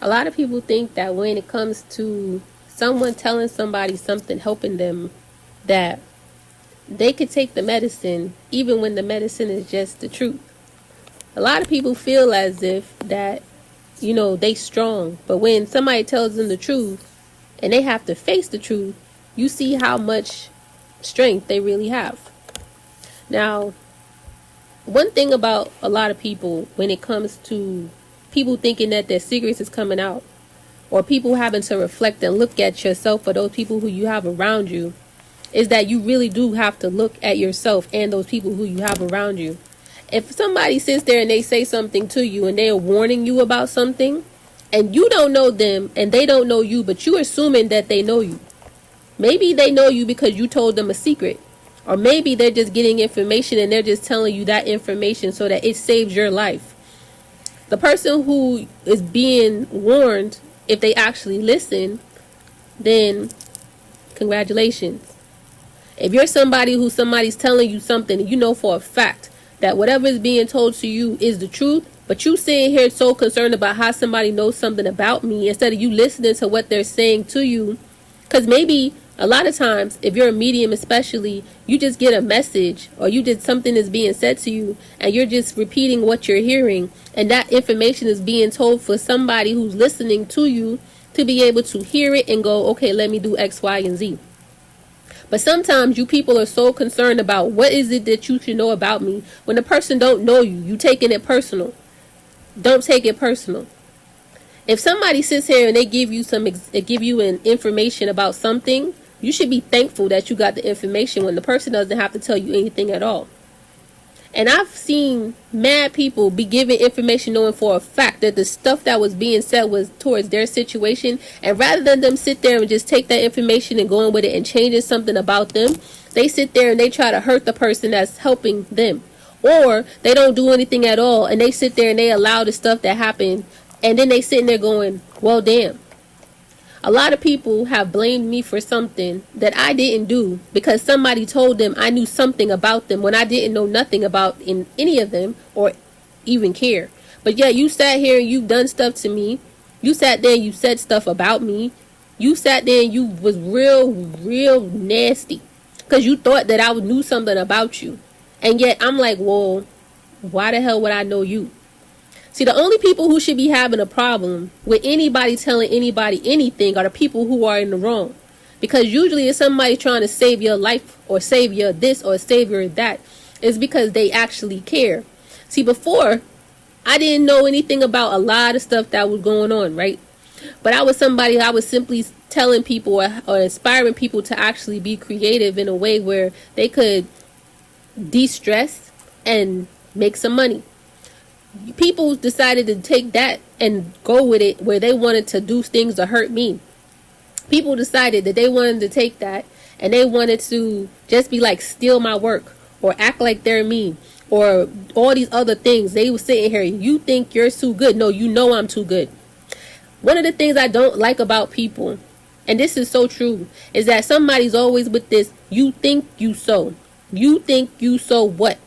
A lot of people think that when it comes to someone telling somebody something, helping them, that they could take the medicine even when the medicine is just the truth. A lot of people feel as if that, they strong. But when somebody tells them the truth and they have to face the truth, you see how much strength they really have. Now, one thing about a lot of people when it comes to people thinking that their secrets is coming out, or people having to reflect and look at yourself, or those people who you have around you, is that you really do have to look at yourself and those people who you have around you. If somebody sits there and they say something to you and they are warning you about something, and you don't know them and they don't know you, but you're assuming that they know you. Maybe they know you because you told them a secret. Or maybe they're just getting information and they're just telling you that information so that it saves your life. The person who is being warned, if they actually listen, then congratulations. If you're somebody who somebody's telling you something and you know for a fact that whatever is being told to you is the truth, but you sitting here so concerned about how somebody knows something about me instead of you listening to what they're saying to you, because maybe a lot of times, if you're a medium especially, you just get a message or you just something is being said to you and you're just repeating what you're hearing, and that information is being told for somebody who's listening to you to be able to hear it and go, okay, let me do X, Y, and Z. But sometimes you people are so concerned about what is it that you should know about me when the person don't know you. You taking it personal. Don't take it personal. If somebody sits here and they give you an information about something, you should be thankful that you got the information when the person doesn't have to tell you anything at all. And I've seen mad people be given information knowing for a fact that the stuff that was being said was towards their situation. And rather than them sit there and just take that information and going with it and changing something about them, they sit there and they try to hurt the person that's helping them. Or they don't do anything at all and they sit there and they allow the stuff that happened. And then they sitting there going, well, damn. A lot of people have blamed me for something that I didn't do because somebody told them I knew something about them when I didn't know nothing about in any of them or even care. But yeah, you sat here and you've done stuff to me. You sat there and you said stuff about me. You sat there and you was real nasty because you thought that I knew something about you. And yet I'm like, well, why the hell would I know you? See, the only people who should be having a problem with anybody telling anybody anything are the people who are in the wrong. Because usually it's somebody trying to save your life or save your this or save your that. It's because they actually care. See, before, I didn't know anything about a lot of stuff that was going on, right? But I was simply telling people or inspiring people to actually be creative in a way where they could de-stress and make some money. People decided to take that and go with it where they wanted to do things to hurt me. People decided that they wanted to take that and they wanted to just be like steal my work or act like they're me or all these other things. They were sitting here, you think you're too good. No, you know I'm too good. One of the things I don't like about people, and this is so true, is that somebody's always with this, you think you so. You think you so what?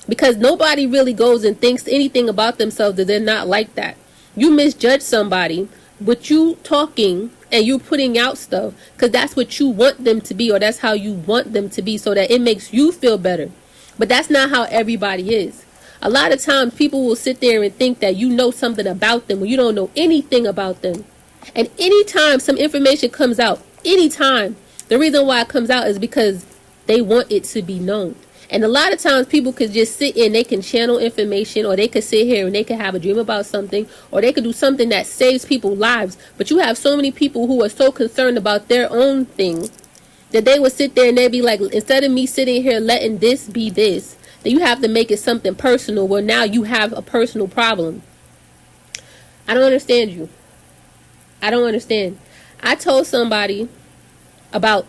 Because nobody really goes and thinks anything about themselves that they're not like that. You misjudge somebody with you talking and you putting out stuff because that's what you want them to be or that's how you want them to be so that it makes you feel better. But that's not how everybody is. A lot of times people will sit there and think that you know something about them when you don't know anything about them. And anytime some information comes out, anytime, the reason why it comes out is because they want it to be known. And a lot of times people could just sit in, they can channel information, or they could sit here and they could have a dream about something, or they could do something that saves people's lives. But you have so many people who are so concerned about their own thing that they would sit there and they'd be like, instead of me sitting here letting this be this, that you have to make it something personal where now you have a personal problem. I don't understand you. I don't understand. I told somebody about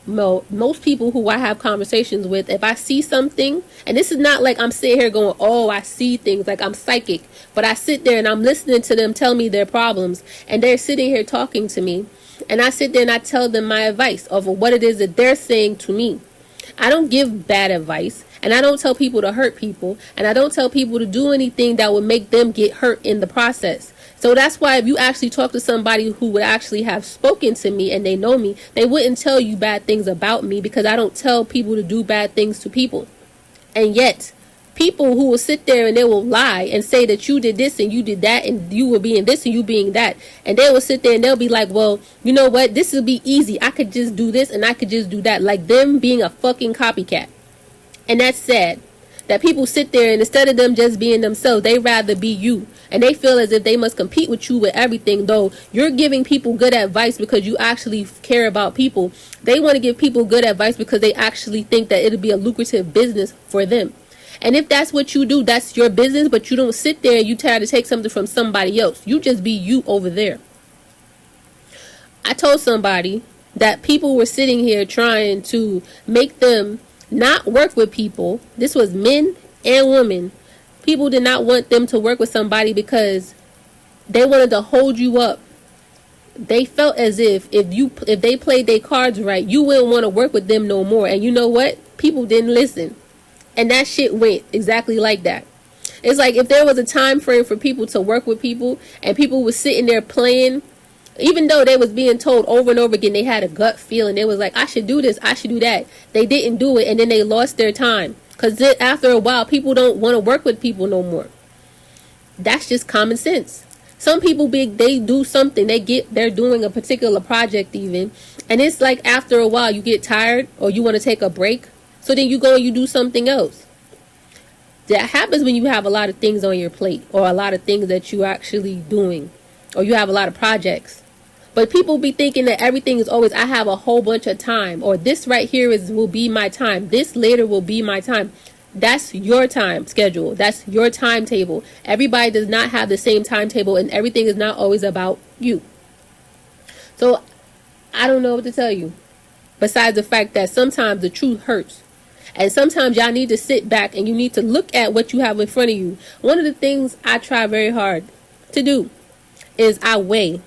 most people who I have conversations with, if I see something, and this is not like I'm sitting here going, oh, I see things like I'm psychic, but I sit there and I'm listening to them tell me their problems, and they're sitting here talking to me, and I sit there and I tell them my advice of what it is that they're saying to me. I don't give bad advice, and I don't tell people to hurt people, and I don't tell people to do anything that would make them get hurt in the process. So that's why if you actually talk to somebody who would actually have spoken to me and they know me, they wouldn't tell you bad things about me, because I don't tell people to do bad things to people. And yet, people who will sit there and they will lie and say that you did this and you did that and you were being this and you being that. And they will sit there and they'll be like, well, you know what? This will be easy. I could just do this and I could just do that. Like them being a fucking copycat. And that's sad. That people sit there and instead of them just being themselves, they rather be you. And they feel as if they must compete with you with everything, though you're giving people good advice because you actually care about people. They want to give people good advice because they actually think that it'll be a lucrative business for them. And if that's what you do, that's your business, but you don't sit there and you try to take something from somebody else. You just be you over there. I told somebody that people were sitting here trying to make them not work with people. This was men and women. People did not want them to work with somebody because they wanted to hold you up. They felt as if they played their cards right, you wouldn't want to work with them no more. And you know what? People didn't listen. And that shit went exactly like that. It's like if there was a time frame for people to work with people and people was sitting there playing, even though they was being told over and over again, they had a gut feeling. They was like, I should do this, I should do that. They didn't do it, and then they lost their time. Because after a while, people don't want to work with people no more. That's just common sense. Some people, they do something, they're doing a particular project even, and it's like after a while, you get tired or you want to take a break. So then you go and you do something else. That happens when you have a lot of things on your plate or a lot of things that you're actually doing or you have a lot of projects. But people be thinking that everything is always, I have a whole bunch of time, or this right here will be my time. This later will be my time. That's your time schedule. That's your timetable. Everybody does not have the same timetable, and everything is not always about you. So I don't know what to tell you. Besides the fact that sometimes the truth hurts. And sometimes y'all need to sit back and you need to look at what you have in front of you. One of the things I try very hard to do is I weigh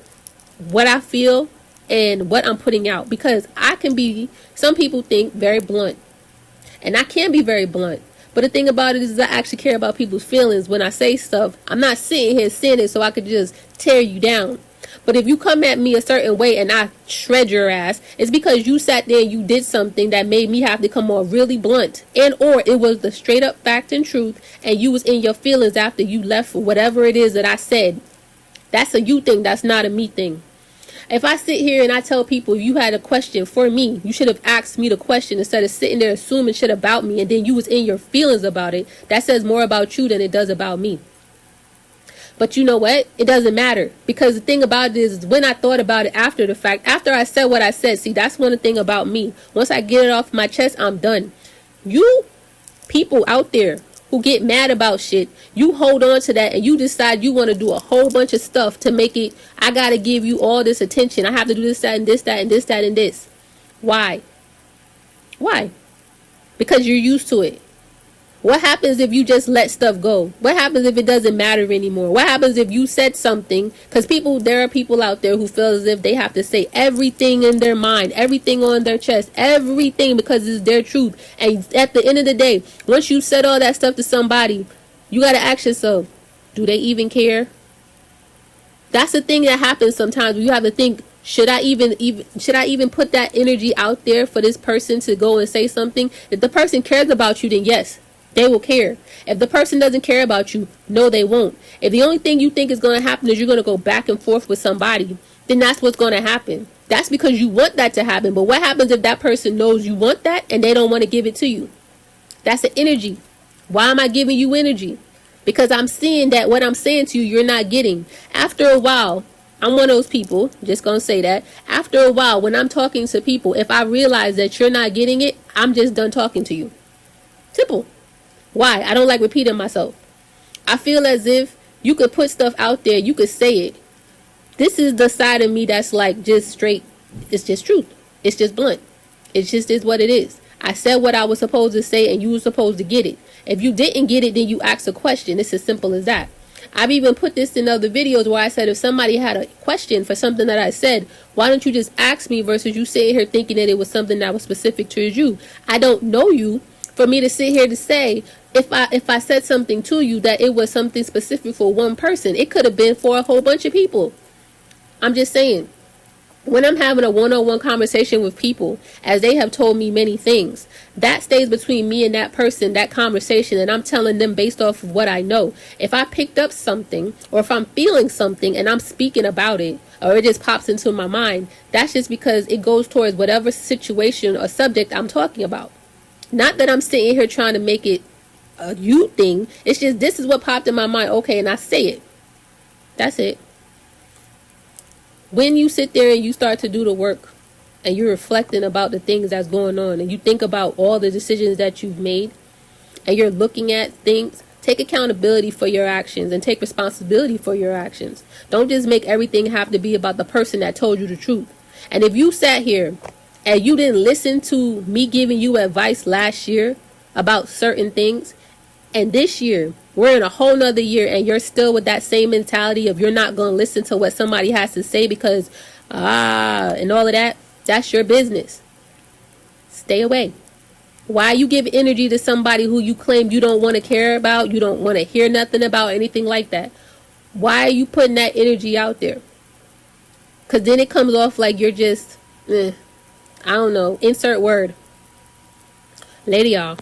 what I feel and what I'm putting out, because I can be, some people think, very blunt, and I can be very blunt, but the thing about it is I actually care about people's feelings. When I say stuff, I'm not sitting here saying it so I could just tear you down. But if you come at me a certain way and I shred your ass, it's because you sat there and you did something that made me have to come on really blunt, and or it was the straight up fact and truth, and you was in your feelings after you left for whatever it is that I said. That's a you thing. That's not a me thing. If I sit here and I tell people you had a question for me, you should have asked me the question instead of sitting there assuming shit about me and then you was in your feelings about it. That says more about you than it does about me. But you know what? It doesn't matter, because the thing about it is when I thought about it after the fact, after I said what I said, see, that's one thing about me. Once I get it off my chest, I'm done. You people out there who get mad about shit, you hold on to that and you decide you want to do a whole bunch of stuff to make it, I gotta give you all this attention. I have to do this, that, and this, that, and this, that, and this. Why? Why? Because you're used to it. What happens if you just let stuff go? What happens if it doesn't matter anymore? What happens if you said something? Because there are people out there who feel as if they have to say everything in their mind, everything on their chest, everything, because it's their truth. And at the end of the day, once you said all that stuff to somebody, you got to ask yourself, do they even care? That's the thing that happens sometimes. You have to think, should I even put that energy out there for this person to go and say something? If the person cares about you, then yes, they will care. If the person doesn't care about you, no, they won't. If the only thing you think is going to happen is you're going to go back and forth with somebody, then that's what's going to happen. That's because you want that to happen. But what happens if that person knows you want that and they don't want to give it to you? That's the energy. Why am I giving you energy? Because I'm seeing that what I'm saying to you, you're not getting. After a while, I'm one of those people, just going to say that. After a while, when I'm talking to people, if I realize that you're not getting it, I'm just done talking to you. Simple. Why? I don't like repeating myself. I feel as if you could put stuff out there, you could say it. This is the side of me that's like just straight. It's just truth. It's just blunt. It just is what it is. I said what I was supposed to say and you were supposed to get it. If you didn't get it, then you ask a question. It's as simple as that. I've even put this in other videos where I said if somebody had a question for something that I said, why don't you just ask me versus you sitting here thinking that it was something that was specific to you? I don't know you. for me to sit here to say, if I said something to you, that it was something specific for one person. It could have been for a whole bunch of people. I'm just saying, when I'm having a one-on-one conversation with people, as they have told me many things, that stays between me and that person, that conversation, and I'm telling them based off of what I know. If I picked up something, or if I'm feeling something and I'm speaking about it, or it just pops into my mind, that's just because it goes towards whatever situation or subject I'm talking about. Not that I'm sitting here trying to make it a you thing. It's just, this is what popped in my mind. Okay, and I say it. That's it. When you sit there and you start to do the work and you're reflecting about the things that's going on and you think about all the decisions that you've made and you're looking at things, take accountability for your actions and take responsibility for your actions. Don't just make everything have to be about the person that told you the truth. And if you sat here and you didn't listen to me giving you advice last year about certain things, and this year we're in a whole nother year and you're still with that same mentality of you're not going to listen to what somebody has to say because and all of that, that's your business. Stay away. Why you give energy to somebody who you claim you don't want to care about, you don't want to hear nothing about, anything like that? Why are you putting that energy out there? Because then it comes off like you're just I don't know, insert word. Later, y'all.